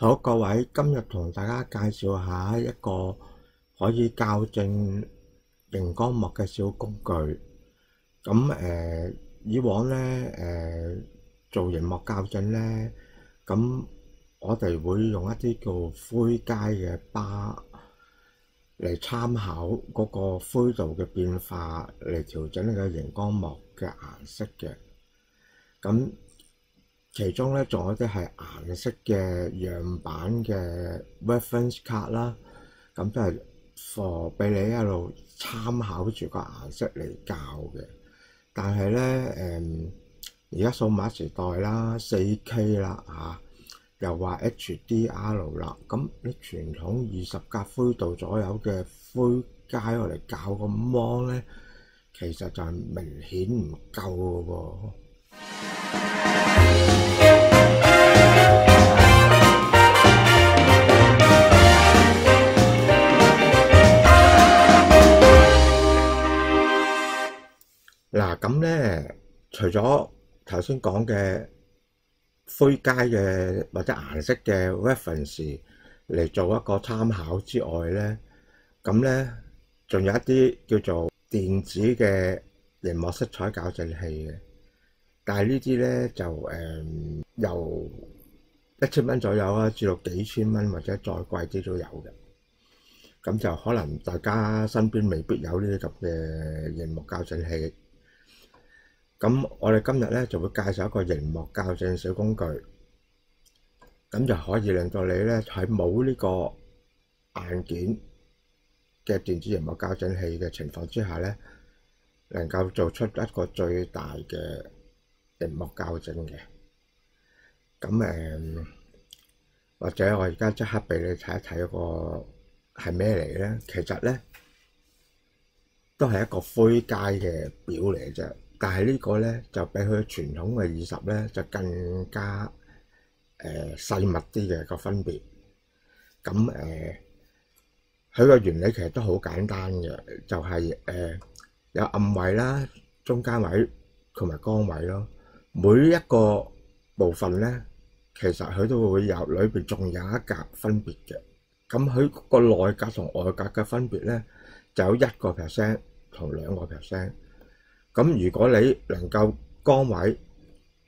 好，各位，今日同大家介紹下一個可以校正熒光幕嘅小工具。以往咧做熒幕校正咧，咁我哋會用一啲叫灰階嘅巴嚟參考嗰個灰度嘅變化嚟調整呢個熒光幕嘅顏色嘅。咁其中咧仲有啲係顏色嘅樣板嘅 reference card 啦，咁都係 for 俾你一路參考住個顏色嚟校嘅。但係咧而家數碼時代啦，4K 啦又話 HDR 啦，咁你傳統20格灰度左右嘅灰階我嚟校個芒咧，其實就係明顯唔夠嘅喎。嗱，咁咧除咗頭先講嘅灰階嘅或者顏色嘅 reference 嚟做一個參考之外咧，咁咧仲有一啲叫做電子嘅熒幕色彩校正器嘅，但係呢啲咧就由1000蚊左右啊，至到幾千蚊或者再貴啲都有嘅。咁就可能大家身邊未必有呢啲咁嘅熒幕校正器。咁我哋今日咧就會介紹一個熒幕校正小工具，咁就可以令到你咧喺冇呢個硬件嘅電子熒幕校正器嘅情況之下咧，能夠做出一個最大嘅熒幕校正嘅。咁或者我而家即刻俾你睇一睇嗰個係咩嚟咧？其實咧都係一個灰階嘅表嚟啫。但係呢個咧就比佢傳統嘅20咧就更加細密啲嘅個分別。咁佢個原理其實都好簡單嘅，就係有暗位啦、中間位同埋光位咯。每一個部分咧，其實佢都會有裏邊仲有一格分別嘅。咁佢個內格同外格嘅分別咧，就有1% 同2%。咁如果你能夠光位、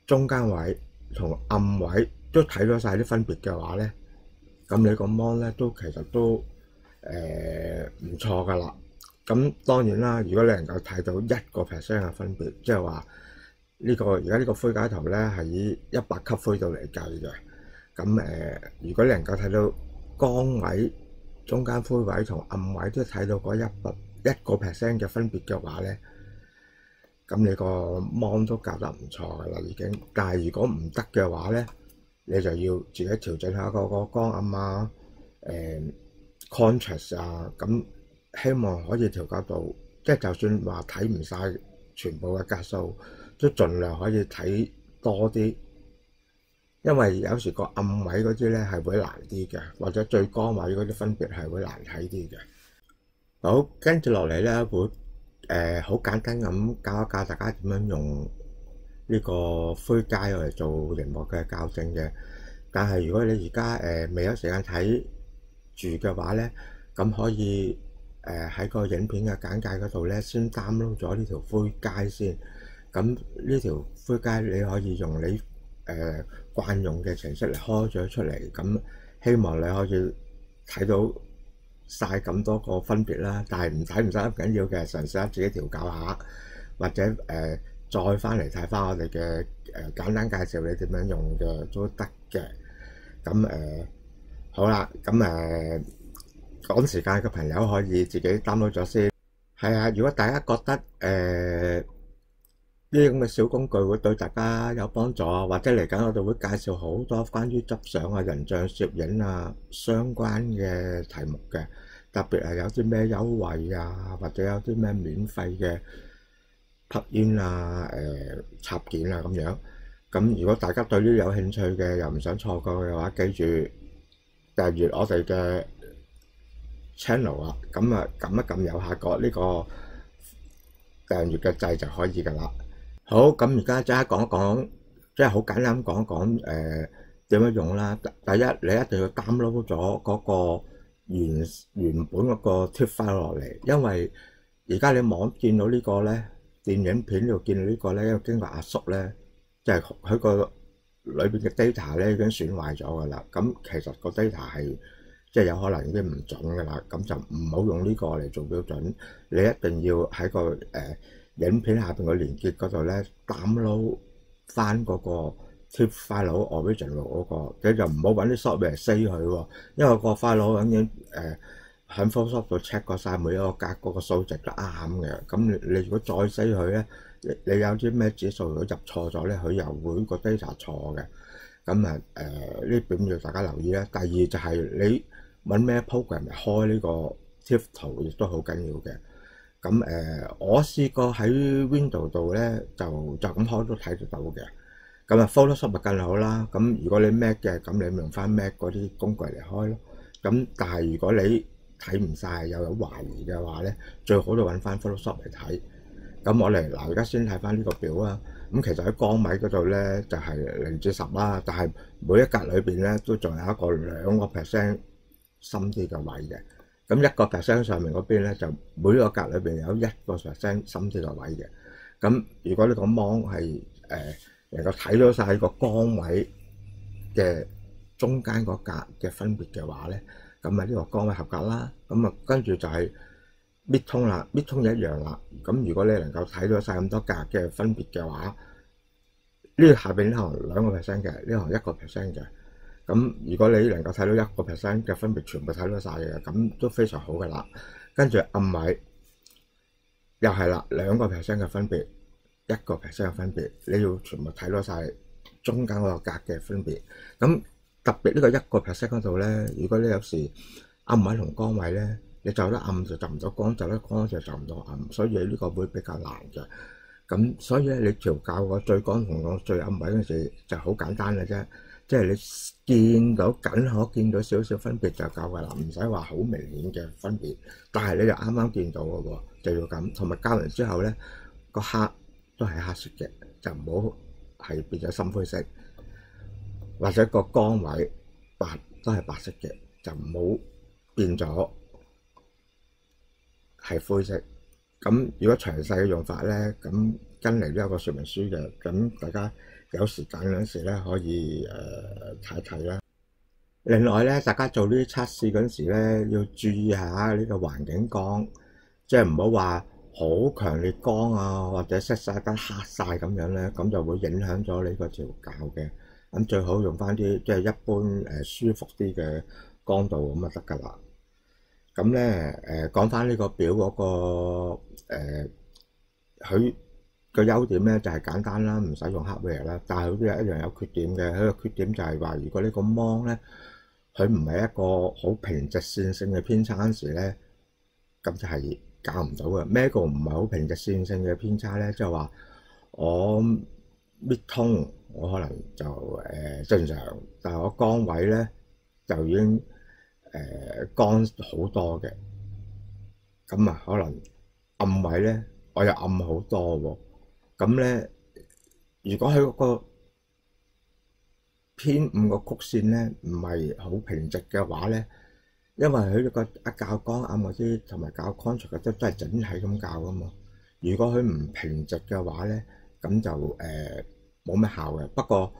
中間位同暗位都睇到晒啲分別嘅話咧，咁你個芒咧都其實都唔錯噶啦。咁當然啦，如果你能夠睇到1% 嘅分別，即係話呢個而家呢個灰階圖咧係以100級灰度嚟計嘅。咁如果你能夠睇到光位、中間灰位同暗位都睇到嗰1% 嘅分別嘅話咧，咁你個芒都校得唔錯噶啦已經。但係如果唔得嘅話咧，你就要自己調整下個光暗啊、contrast 啊，咁希望可以調校到，即係就算話睇唔晒全部嘅格數，都盡量可以睇多啲。因為有時個暗位嗰啲咧係會難啲嘅，或者最光位嗰啲分別係會難睇啲嘅。好，跟住落嚟咧會好簡單咁教一教大家點樣用呢個灰階嚟做熒幕嘅校正嘅。但係如果你而家未有時間睇住嘅話咧，咁可以喺個影片嘅簡介嗰度咧先 download 咗呢條灰階先。咁呢條灰階你可以用你慣用嘅程式嚟開咗出嚟，咁希望你可以睇到晒咁多個分別啦。但係唔睇唔使唔緊要嘅，嘗試下自己調校下，或者再翻嚟睇翻我哋嘅簡單介紹你點樣用嘅都得嘅。咁好啦，咁趕時間嘅朋友可以自己 download 咗先。係啊，如果大家覺得呢啲咁嘅小工具會對大家有幫助啊，或者嚟緊我哋會介紹好多關於執相啊、人像攝影啊相關嘅題目嘅，特別係有啲咩優惠啊，或者有啲咩免費嘅 plugin 啊、插件啊咁樣。咁如果大家對呢啲有興趣嘅，又唔想錯過嘅話，記住訂閱我哋嘅 channel 啊，咁啊撳一撳右下角呢個訂閱嘅掣就可以㗎啦。好，咁而家即刻講一講，即係好簡單講一講點樣用啦？第一，你一定要 download 咗嗰個原本嗰個 TIFF file 落嚟，因為而家你網見到呢個咧，電影片度見到呢個咧，因為經過壓縮咧，即係佢個裏邊嘅 data 咧已經損壞咗㗎啦。咁其實個 data 係即係有可能已經唔準㗎啦，咁就唔好用呢個嚟做標準。你一定要喺個影片下邊個連結嗰度咧 download 翻嗰個 TIFF file original 嗰個，你就唔好揾啲 software save 佢喎，因為個 file 已經喺 Photoshop 度 check 過晒每一個格嗰個數值都啱嘅。咁你如果再 save 佢咧，你有啲咩指數如果入錯咗咧，佢又會個 data 錯嘅。咁啊呢點要大家留意咧。第二就係你揾咩 program 嚟開呢個 TIFF 圖亦都好緊要嘅。咁我試過喺 Windows 度咧就咁開都睇得到嘅。咁啊 Photoshop 咪更好啦。咁如果你 Mac 嘅，咁你用翻 Mac 嗰啲工具嚟開咯。咁但係如果你睇唔晒又有懷疑嘅話咧，最好都揾翻 Photoshop 嚟睇。咁我嚟嗱，而家先睇翻呢個表啊。咁其實喺光位嗰度咧就係0至10啦，但係每一格裏邊咧都仲有一個2% 深啲嘅位嘅。咁1% 上面嗰邊咧就每個格裏邊有1% 深啲嘅位嘅。咁如果呢個芒係能夠睇到晒個光位嘅中間嗰格嘅分別嘅話咧，咁啊呢個光位合格啦。咁啊跟住就係搣通啦，搣通一樣啦。咁如果你能夠睇到晒咁多格嘅分別嘅話，呢個下邊呢行2% 嘅，呢行1% 嘅。咁如果你能夠睇到1% 嘅分別全部睇到晒嘅，咁都非常好嘅啦。跟住暗位又係啦，2% 嘅分別，1% 嘅分別，你要全部睇到晒中間嗰個格嘅分別。咁特別呢個1% 嗰度咧，如果你有時暗位同光位咧，你就得暗就就唔到光，就得光就就唔到暗，所以呢個會比較難嘅。咁所以咧，你調校個最光同個最暗位嗰時就好簡單嘅啫。即係你見到僅可見到少少分別就夠㗎啦，唔使話好明顯嘅分別。但係你就啱啱見到嘅喎，就要咁。同埋校完之後咧，個黑都係黑色嘅，就唔好係變咗深灰色，或者個光位白都係白色嘅，就唔好變咗係灰色。咁如果詳細嘅用法咧，咁跟嚟都有個說明書嘅，咁大家有時間嗰陣時咧可以睇睇啦。另外咧，大家做呢啲測試嗰陣時咧，要注意下呢個環境光，即係唔好話好強烈光啊，或者熄晒燈黑晒咁樣咧，咁就會影響咗你個調校嘅。咁最好用翻啲即係一般舒服啲嘅光度咁就得㗎啦。咁咧講翻呢個表嗰個佢個優點咧就係簡單啦，唔使用 hardware 啦。但係佢都一樣有缺點嘅。佢個缺點就係話，如果呢個芒咧佢唔係一個好平直線性嘅偏差嗰時咧，咁就係校唔到嘅。咩個唔係好平直線性嘅偏差咧？即係話我搣通，我可能就正常，但係我光位咧就已經光好多嘅。咁啊，可能暗位咧我又暗好多喎。咁咧，如果佢嗰個偏誤個曲線咧唔係好平直嘅話咧，因為佢個校光暗嗰啲同埋校 contrast 嗰啲都係整體咁校噶嘛。如果佢唔平直嘅話咧，咁就冇乜效嘅。不過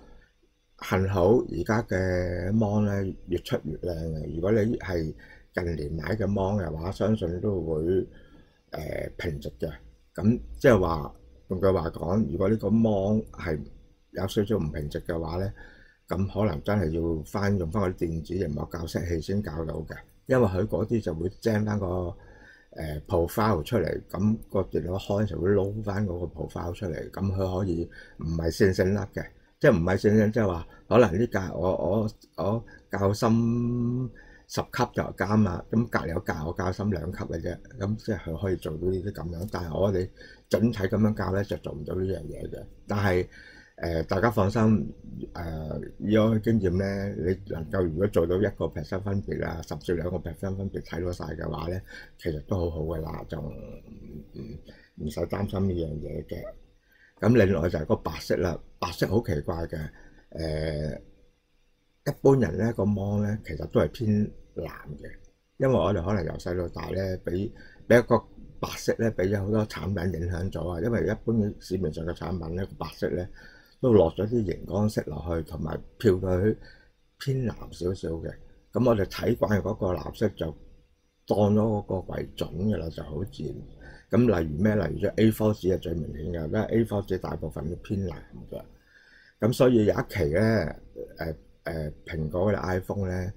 幸好而家嘅芒咧越出越靚嘅。如果你係近年買嘅芒嘅話，相信都會平直嘅。咁即係話用句話講，如果呢個芒係有少少唔平直嘅話咧，咁可能真係要用翻嗰啲電子螢幕校色器先校到嘅，因為佢嗰啲就會將翻個profile 出嚟，咁個電腦開就會撈翻嗰個 profile 出嚟，咁佢可以唔係線性甩嘅，即係唔係線性，即係話可能呢格我校深10級就啱啦，咁隔有格我校深2級嘅啫，咁即係佢可以做到呢啲咁樣，但係我哋整體咁樣校咧就做唔到呢樣嘢嘅。但係大家放心，以我嘅經驗咧，你能夠如果做到1% 分別啊，甚至2% 分別睇到晒嘅話咧，其實都好好嘅啦，就唔使擔心呢樣嘢嘅。咁另外就係個白色啦，白色好奇怪嘅，一般人咧個芒咧其實都係偏藍嘅，因為我哋可能由細到大咧俾一個白色咧俾咗好多產品影響咗啊。因為一般嘅市面上嘅產品咧，個白色咧都落咗啲熒光色落去，同埋漂到去偏藍少少嘅。咁我哋睇慣嗰個藍色就當咗嗰個為準嘅啦，就好自然。咁例如咩？例如咗 A4 紙係最明顯嘅，因為 A4 紙大部分都偏藍嘅。咁所以有一期咧，蘋果嘅 iPhone 咧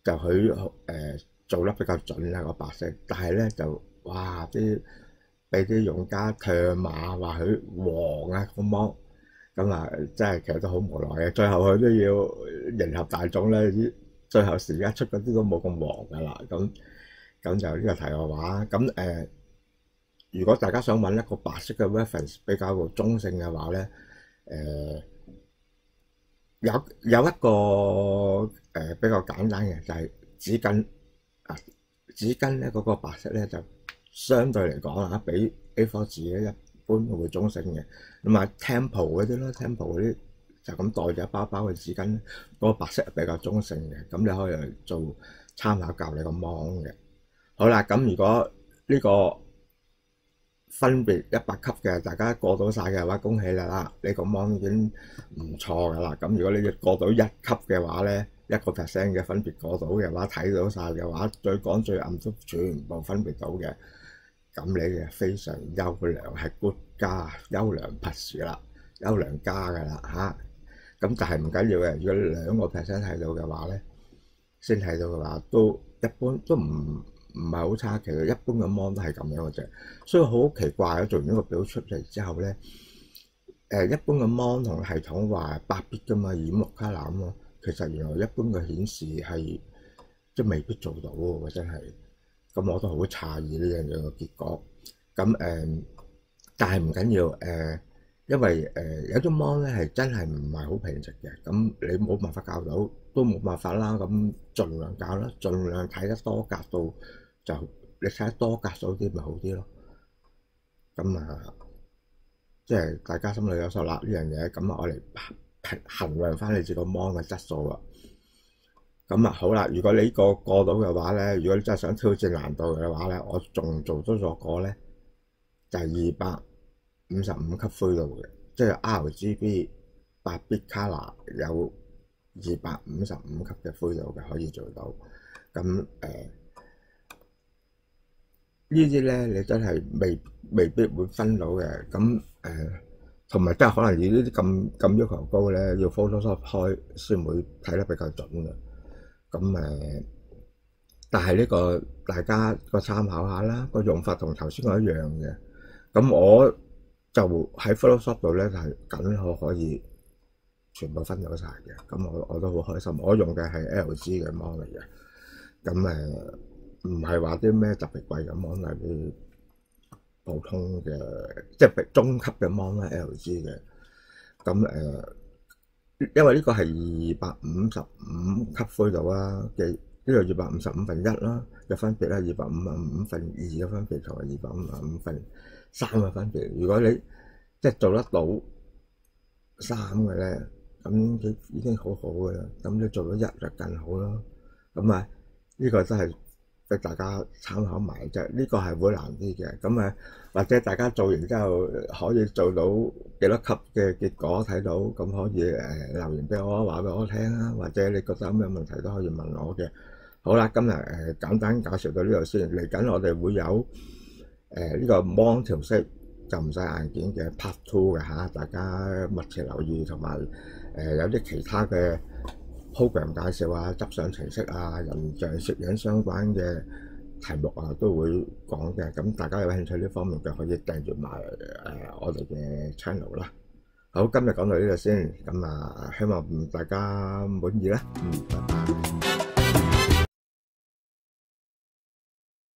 就佢做得比較準啦個白色，但係咧就哇俾啲用家唾罵話佢黃啊個芒，咁啊真係其實都好無奈嘅。最後佢都要迎合大眾咧，最後而家出嗰啲都冇咁黃噶啦。咁就呢個題外話。咁如果大家想揾一個白色嘅 reference 比較中性嘅話咧，有一個比較簡單嘅就係紙巾啊。紙巾咧嗰個白色咧就相對嚟講啊，比 A4 紙咧一般會中性嘅。咁啊 Temple 嗰啲咯，Temple 嗰啲就咁袋住一包包嘅紙巾，嗰個白色係比較中性嘅。咁你可以嚟做參考教你個芒嘅。好啦，咁如果呢個分別100級嘅，大家過到晒嘅話，恭喜你啦！你個芒已經唔錯噶啦。咁如果你過到1級嘅話咧，1% 嘅分別過到嘅話，睇到晒嘅話，最廣最暗都全部分別到嘅，咁你就非常優良，係 good 加優良拔樹啦，優良加噶啦嚇。咁但係唔緊要嘅，如果2% 睇到嘅話咧，先睇到嘅話都一般，都唔係好差。其實一般嘅芒都係咁樣嘅啫，所以好奇怪啊！做完呢個表出嚟之後咧，一般嘅芒同系統話8 bit 噶嘛，26 color啊嘛，其實原來一般嘅顯示係即係未必做到喎，真係。咁我都好詫異呢樣嘢嘅結果。咁但係唔緊要，因為有啲芒咧係真係唔係好平直嘅，咁你冇辦法教到，都冇辦法啦。咁盡量教啦，盡量睇得多格到。就你睇得多格數啲咪好啲咯。咁即係大家心裏有數啦呢樣嘢。咁我嚟衡量翻你自個芒嘅質素啦。咁好啦，如果你呢個過到嘅話咧，如果你真係想挑戰難度嘅話咧，我仲做多咗個咧，就係255級灰度嘅，即係 RGB 8 bit color 有255級嘅灰度嘅可以做到。咁呢啲咧，你真係未必會分到嘅。咁同埋真係可能要呢啲咁要求高咧，要 Photoshop 開先會睇得比較準嘅。咁但係呢個大家個參考下啦，個用法同頭先我一樣嘅。咁我就喺 Photoshop 度咧，就係僅可以全部分到晒嘅。咁我都好開心。我用嘅係 LG 嘅芒嚟嘅。咁唔係話啲咩特別貴嘅芒，係啲普通嘅，即係中級嘅芒啦 LG 嘅。咁因為呢個係255級灰度啦嘅，呢個255/1啦嘅分別啦，255/2嘅分別同埋255/3嘅分別。如果你即係做得到3嘅咧，咁已經好好嘅啦。咁你做到1就更好咯。咁呢個真係俾大家參考埋啫，呢個係會難啲嘅。咁或者大家做完之後可以做到幾多級嘅結果睇到，咁可以留言俾我，話俾我聽啦。或者你覺得有咩問題都可以問我嘅。好啦，今日簡單介紹到呢度先。嚟緊我哋會有呢個芒調色就唔使硬件嘅 Part 2嘅嚇，大家密切留意。同埋有啲其他嘅program 介紹啊、執相程式啊、人像攝影相關嘅題目都會講嘅。咁大家有興趣呢方面嘅可以訂閱埋我哋嘅 channel 啦。好，今日講到呢度先。咁希望大家滿意啦。拜拜。